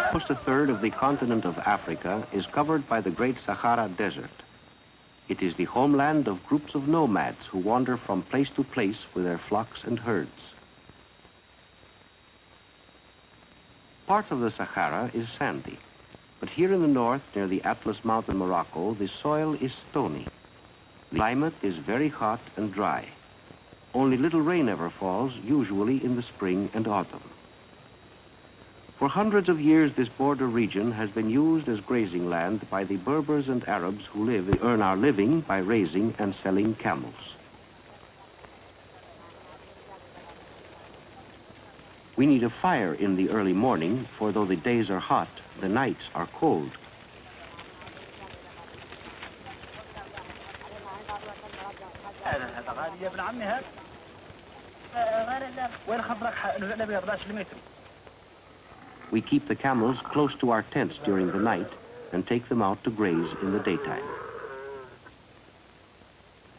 Almost a third of the continent of Africa is covered by the Great Sahara Desert. It is the homeland of groups of nomads who wander from place to place with their flocks and herds. Part of the Sahara is sandy, but here in the north, near the Atlas Mountain, Morocco, the soil is stony. The climate is very hot and dry. Only little rain ever falls, usually in the spring and autumn. For hundreds of years, this border region has been used as grazing land by the Berbers and Arabs who earn our living by raising and selling camels. We need a fire in the early morning, for though the days are hot, the nights are cold. We keep the camels close to our tents during the night and take them out to graze in the daytime.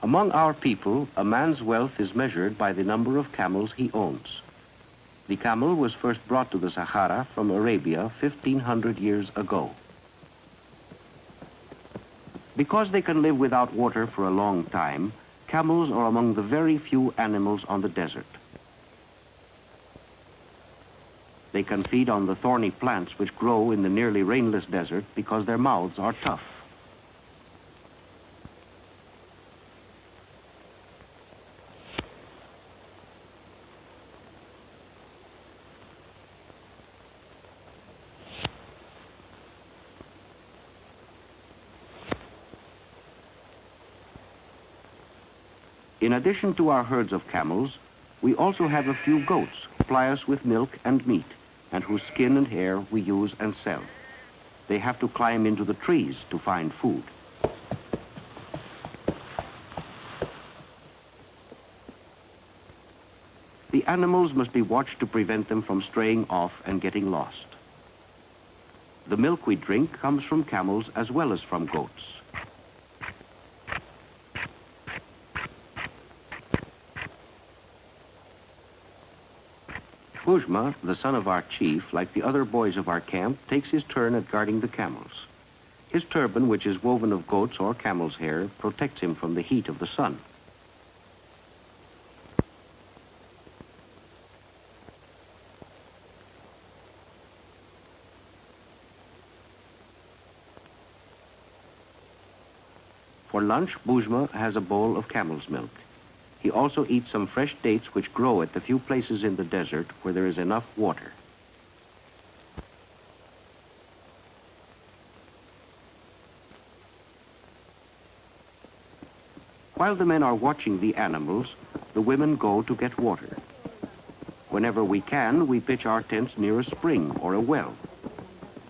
Among our people, a man's wealth is measured by the number of camels he owns. The camel was first brought to the Sahara from Arabia 1,500 years ago. Because they can live without water for a long time, camels are among the very few animals on the desert. They can feed on the thorny plants which grow in the nearly rainless desert because their mouths are tough. In addition to our herds of camels, we also have a few goats who supply us with milk and meat, and whose skin and hair we use and sell. They have to climb into the trees to find food. The animals must be watched to prevent them from straying off and getting lost. The milk we drink comes from camels as well as from goats. Bujma, the son of our chief, like the other boys of our camp, takes his turn at guarding the camels. His turban, which is woven of goat's or camel's hair, protects him from the heat of the sun. For lunch, Bujma has a bowl of camel's milk. He also eats some fresh dates which grow at the few places in the desert where there is enough water. While the men are watching the animals, the women go to get water. Whenever we can, we pitch our tents near a spring or a well.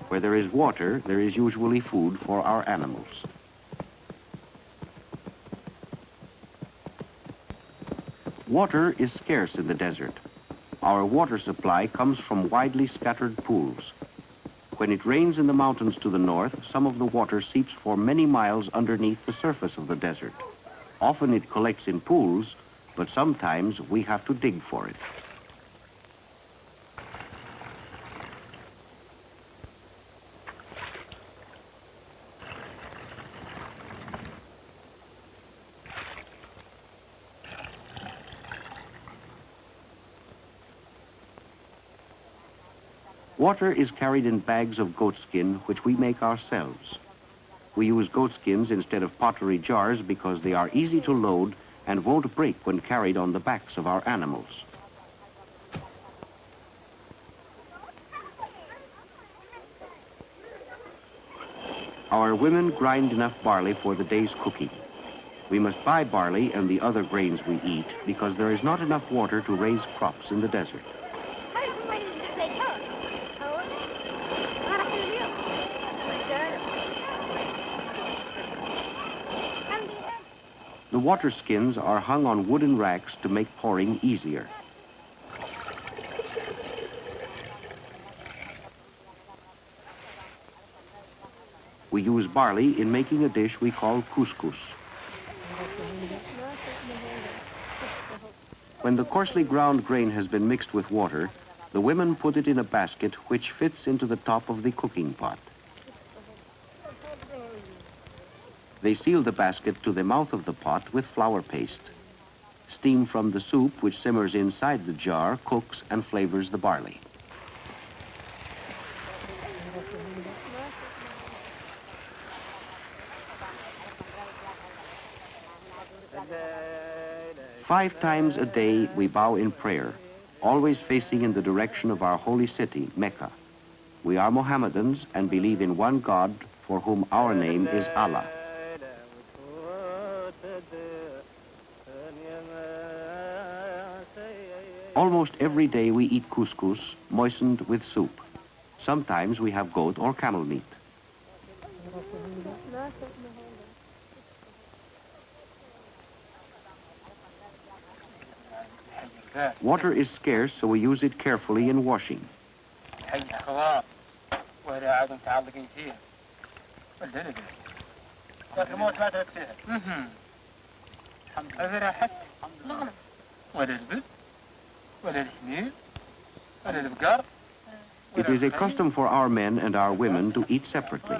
Where there is water, there is usually food for our animals. Water is scarce in the desert. Our water supply comes from widely scattered pools. When it rains in the mountains to the north, some of the water seeps for many miles underneath the surface of the desert. Often it collects in pools, but sometimes we have to dig for it. Water is carried in bags of goatskin, which we make ourselves. We use goatskins instead of pottery jars because they are easy to load and won't break when carried on the backs of our animals. Our women grind enough barley for the day's cooking. We must buy barley and the other grains we eat because there is not enough water to raise crops in the desert. The water skins are hung on wooden racks to make pouring easier. We use barley in making a dish we call couscous. When the coarsely ground grain has been mixed with water, The women put it in a basket which fits into the top of the cooking pot. They seal the basket to the mouth of the pot with flour paste. Steam from the soup, which simmers inside the jar, cooks and flavors the barley. Five times a day we bow in prayer, always facing in the direction of our holy city, Mecca. We are Mohammedans and believe in one God for whom our name is Allah. Almost every day we eat couscous, moistened with soup. Sometimes we have goat or camel meat. Water is scarce, so we use it carefully in washing. It is a custom for our men and our women to eat separately.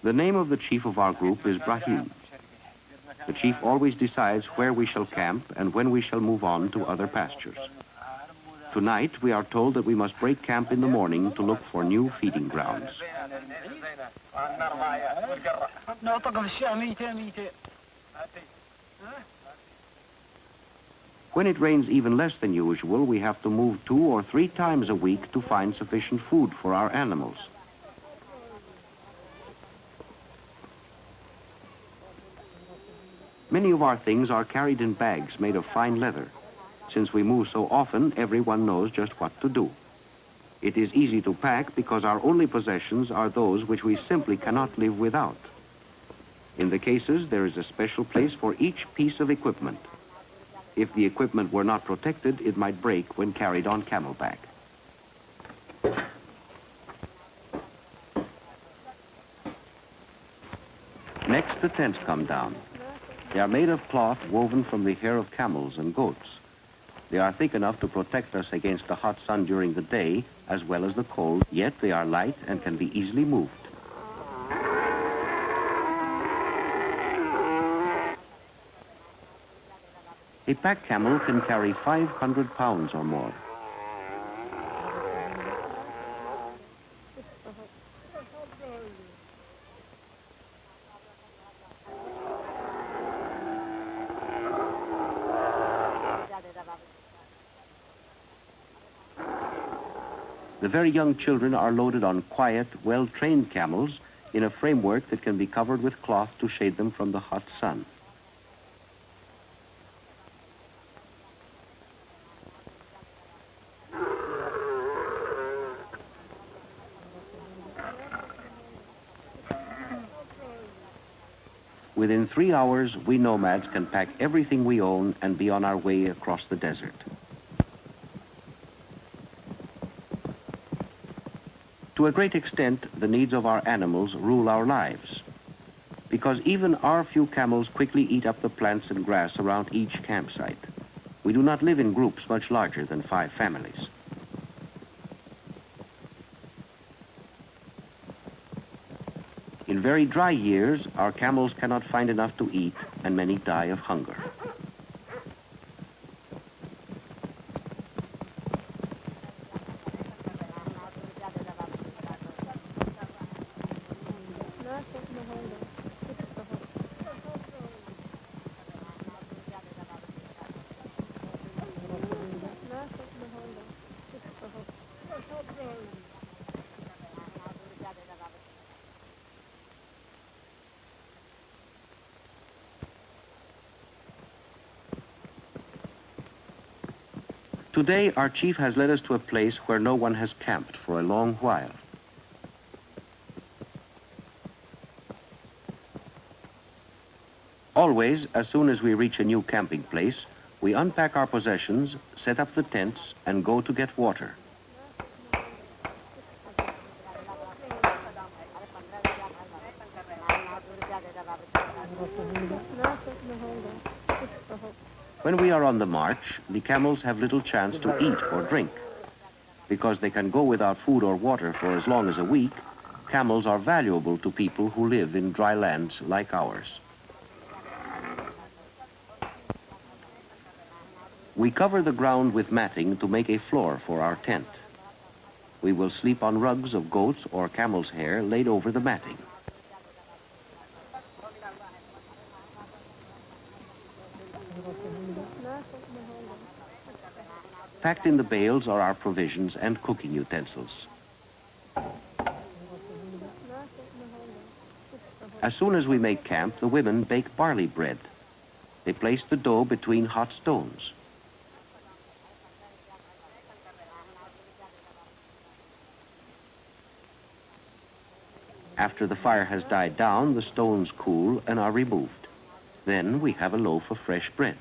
The name of the chief of our group is Rahim. The chief always decides where we shall camp and when we shall move on to other pastures. Tonight, we are told that we must break camp in the morning to look for new feeding grounds. When it rains even less than usual, we have to move 2 or 3 times a week to find sufficient food for our animals. Many of our things are carried in bags made of fine leather. Since we move so often, everyone knows just what to do. It is easy to pack because our only possessions are those which we simply cannot live without. In the cases, there is a special place for each piece of equipment. If the equipment were not protected, it might break when carried on camelback. Next, the tents come down. They are made of cloth woven from the hair of camels and goats. They are thick enough to protect us against the hot sun during the day, as well as the cold, yet they are light and can be easily moved. A pack camel can carry 500 pounds or more. The very young children are loaded on quiet, well-trained camels in a framework that can be covered with cloth to shade them from the hot sun. Within 3 hours, we nomads can pack everything we own and be on our way across the desert. To a great extent, the needs of our animals rule our lives, because even our few camels quickly eat up the plants and grass around each campsite. We do not live in groups much larger than 5 families. In very dry years, our camels cannot find enough to eat, and many die of hunger. Today, our chief has led us to a place where no one has camped for a long while. Always, as soon as we reach a new camping place, we unpack our possessions, set up the tents, and go to get water. When we are on the march, the camels have little chance to eat or drink. Because they can go without food or water for as long as a week, camels are valuable to people who live in dry lands like ours. We cover the ground with matting to make a floor for our tent. We will sleep on rugs of goats or camel's hair laid over the matting. Packed in the bales are our provisions and cooking utensils. As soon as we make camp, the women bake barley bread. They place the dough between hot stones. After the fire has died down, the stones cool and are removed. Then we have a loaf of fresh bread.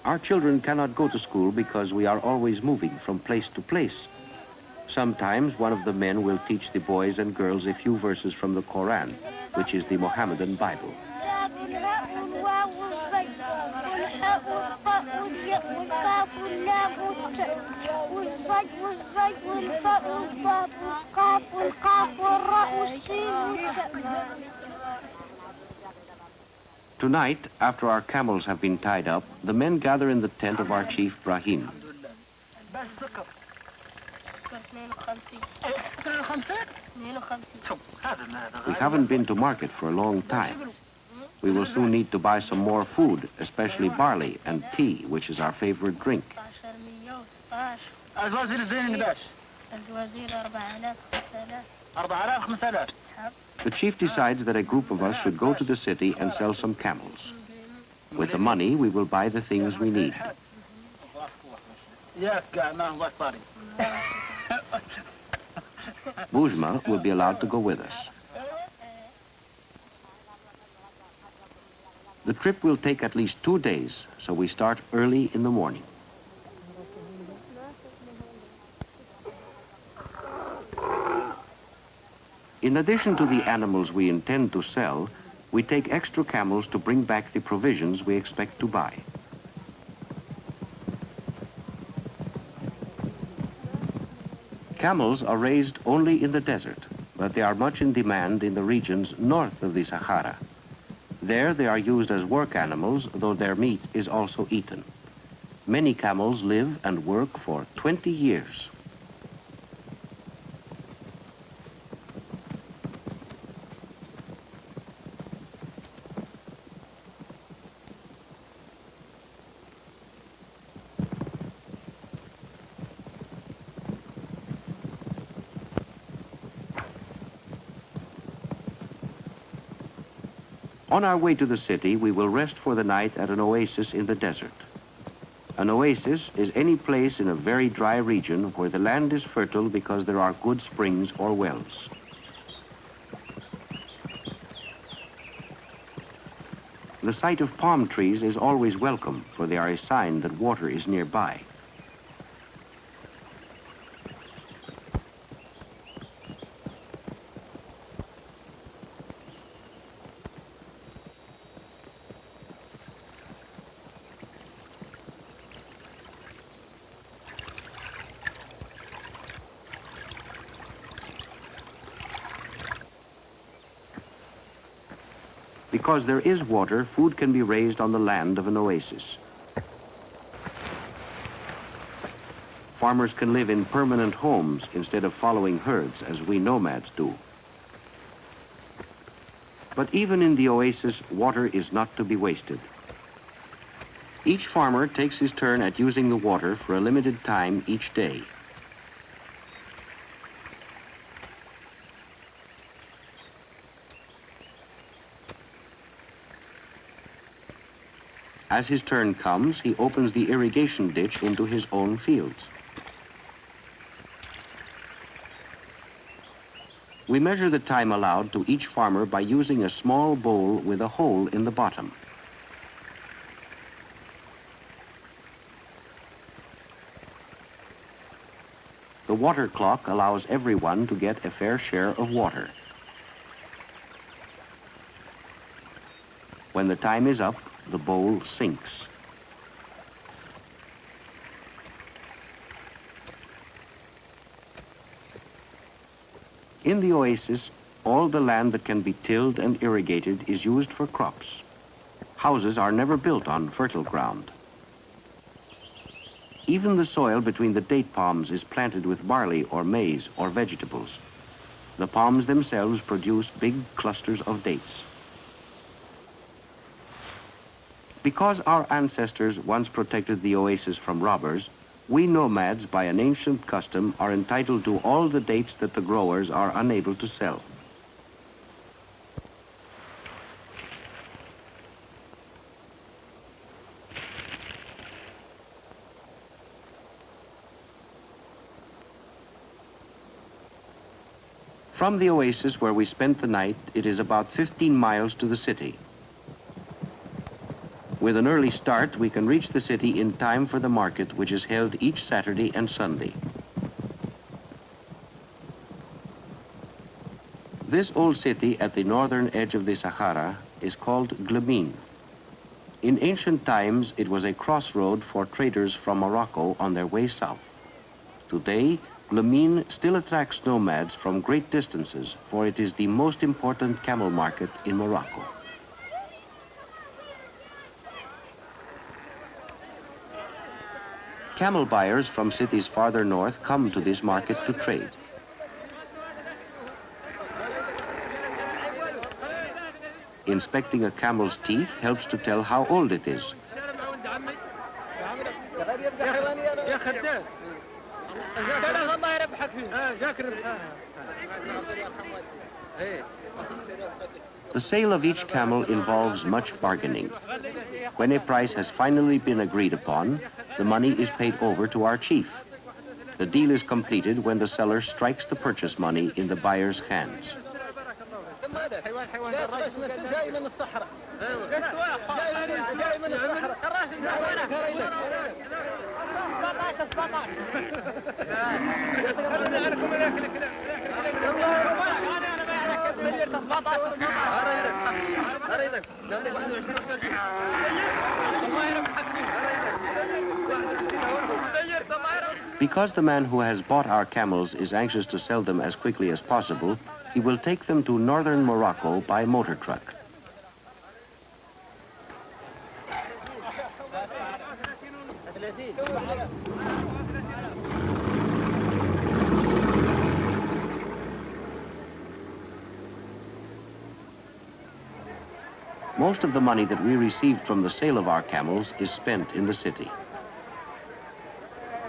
Our children cannot go to school because we are always moving from place to place. Sometimes one of the men will teach the boys and girls a few verses from the Quran, which is the Mohammedan Bible. Tonight, after our camels have been tied up, the men gather in the tent of our chief Brahim. We haven't been to market for a long time. We will soon need to buy some more food, especially barley and tea, which is our favorite drink. The chief decides that a group of us should go to the city and sell some camels. With the money, we will buy the things we need. Bujma will be allowed to go with us. The trip will take at least 2 days, so we start early in the morning. In addition to the animals we intend to sell, we take extra camels to bring back the provisions we expect to buy. Camels are raised only in the desert, but they are much in demand in the regions north of the Sahara. There they are used as work animals, though their meat is also eaten. Many camels live and work for 20 years. On our way to the city, we will rest for the night at an oasis in the desert. An oasis is any place in a very dry region where the land is fertile because there are good springs or wells. The sight of palm trees is always welcome, for they are a sign that water is nearby. Because there is water, food can be raised on the land of an oasis. Farmers can live in permanent homes instead of following herds as we nomads do. But even in the oasis, water is not to be wasted. Each farmer takes his turn at using the water for a limited time each day. As his turn comes, he opens the irrigation ditch into his own fields. We measure the time allowed to each farmer by using a small bowl with a hole in the bottom. The water clock allows everyone to get a fair share of water. When the time is up, the bowl sinks. In the oasis, all the land that can be tilled and irrigated is used for crops. Houses are never built on fertile ground. Even the soil between the date palms is planted with barley or maize or vegetables. The palms themselves produce big clusters of dates. Because our ancestors once protected the oasis from robbers, we nomads, by an ancient custom, are entitled to all the dates that the growers are unable to sell. From the oasis where we spent the night, it is about 15 miles to the city. With an early start, we can reach the city in time for the market, which is held each Saturday and Sunday. This old city at the northern edge of the Sahara is called Glamine. In ancient times, it was a crossroad for traders from Morocco on their way south. Today, Glamine still attracts nomads from great distances, for it is the most important camel market in Morocco. Camel buyers from cities farther north come to this market to trade. Inspecting a camel's teeth helps to tell how old it is. The sale of each camel involves much bargaining. When a price has finally been agreed upon, the money is paid over to our chief. The deal is completed when the seller strikes the purchase money in the buyer's hands. Because the man who has bought our camels is anxious to sell them as quickly as possible, he will take them to northern Morocco by motor truck. Most of the money that we received from the sale of our camels is spent in the city.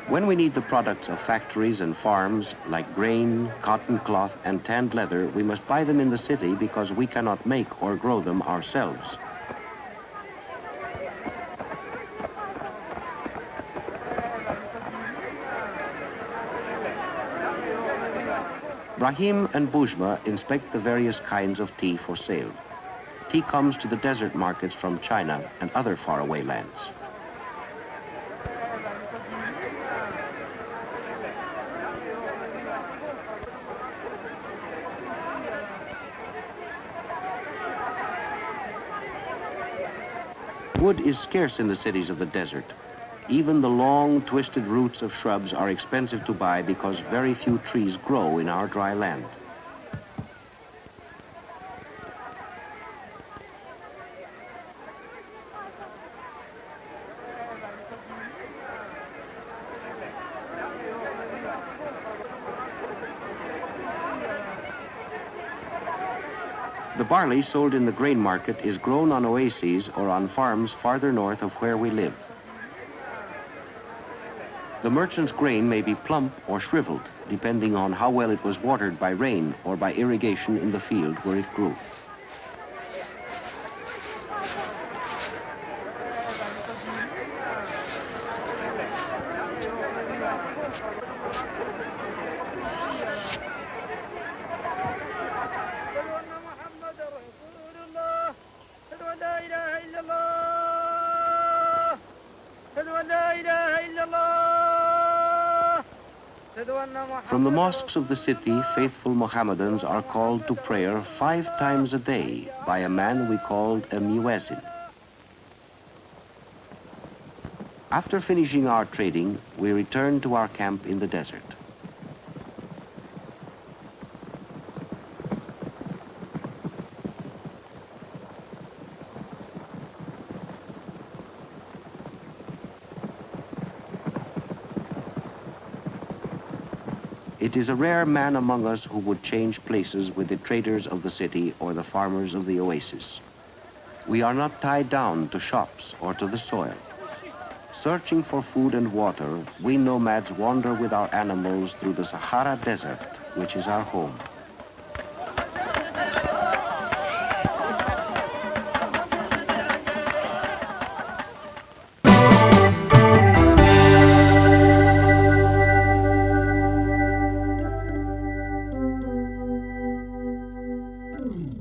When we need the products of factories and farms, like grain, cotton cloth, and tanned leather, we must buy them in the city because we cannot make or grow them ourselves. Brahim and Boujma inspect the various kinds of tea for sale. Tea comes to the desert markets from China and other faraway lands. Wood is scarce in the cities of the desert. Even the long, twisted roots of shrubs are expensive to buy because very few trees grow in our dry land. The barley sold in the grain market is grown on oases or on farms farther north of where we live. The merchant's grain may be plump or shriveled, depending on how well it was watered by rain or by irrigation in the field where it grew. From the mosques of the city, faithful Mohammedans are called to prayer 5 times a day by a man we called a muezzin. After finishing our trading, we return to our camp in the desert. It is a rare man among us who would change places with the traders of the city or the farmers of the oasis. We are not tied down to shops or to the soil. Searching for food and water, we nomads wander with our animals through the Sahara Desert, which is our home.